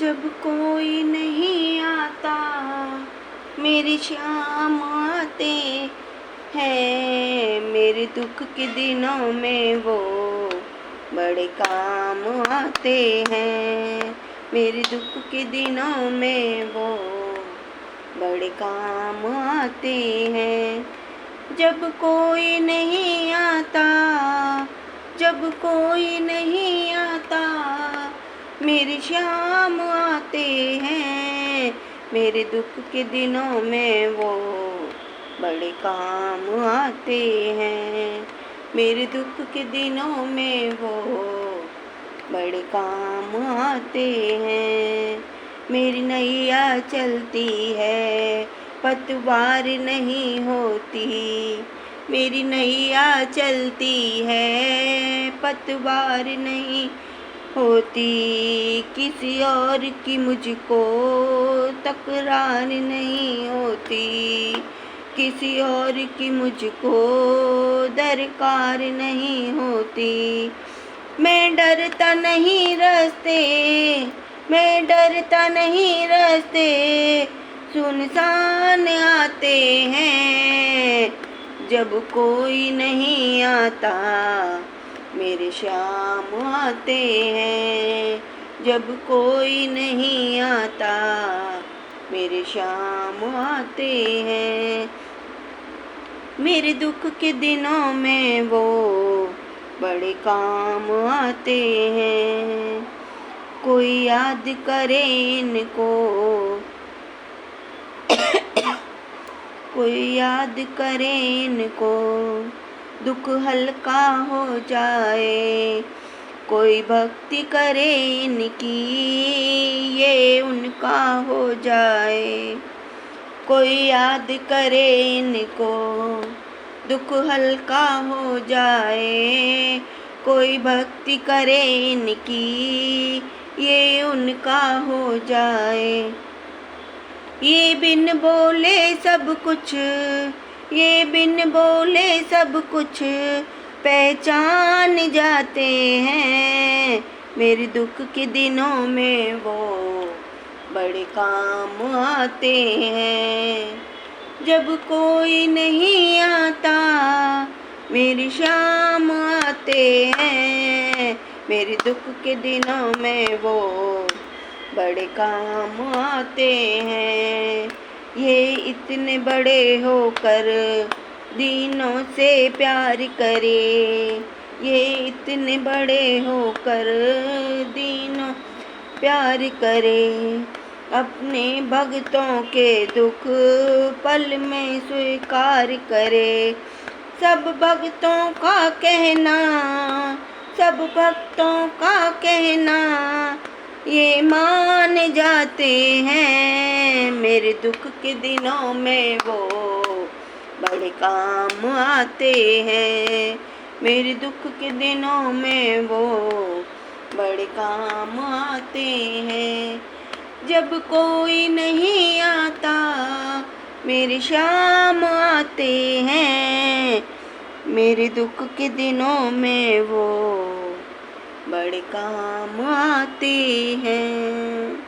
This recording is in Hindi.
जब कोई नहीं आता मेरे श्याम आते हैं। मेरे दुख के दिनों में वो बड़े काम आते हैं। मेरे दुख के दिनों में वो बड़े काम आते हैं। जब कोई नहीं आता, जब कोई नहीं आता मेरे श्याम आते हैं। मेरे दुख के दिनों में वो बड़े काम आते हैं। मेरे दुख के दिनों में वो बड़े काम आते हैं। मेरी नैया चलती है पतवार नहीं होती। मेरी नैया चलती है पतवार नहीं होती। किसी और की मुझको तकरार नहीं होती। किसी और की मुझको दरकार नहीं होती। मैं डरता नहीं रास्ते, मैं डरता नहीं रास्ते सुनसान आते हैं। जब कोई नहीं आता मेरे श्याम आते हैं। जब कोई नहीं आता मेरे श्याम आते हैं। मेरे दुख के दिनों में वो बड़े काम आते हैं। कोई याद करे इनको, कोई याद करे इनको दुख हल्का हो जाए। कोई भक्ति करे इनकी ये उनका हो जाए। कोई याद करे इनको दुख हल्का हो जाए। कोई भक्ति करे इनकी ये उनका हो जाए। ये बिन बोले सब कुछ, ये बिन बोले सब कुछ पहचान जाते हैं। मेरे दुख के दिनों में वो बड़े काम आते हैं। जब कोई नहीं आता मेरे श्याम आते हैं। मेरे दुख के दिनों में वो बड़े काम आते हैं। ये इतने बड़े होकर दीनों से प्यार करे। ये इतने बड़े होकर दीनों प्यार करे। अपने भक्तों के दुख पल में स्वीकार करे। सब भक्तों का कहना, सब भक्तों का कहना ये मान जाते हैं। मेरे दुख के दिनों में वो बड़े काम आते हैं। मेरे दुख के दिनों में वो बड़े काम आते हैं। जब कोई नहीं आता मेरे श्याम आते हैं। मेरे दुख के दिनों में वो बड़े काम आते हैं।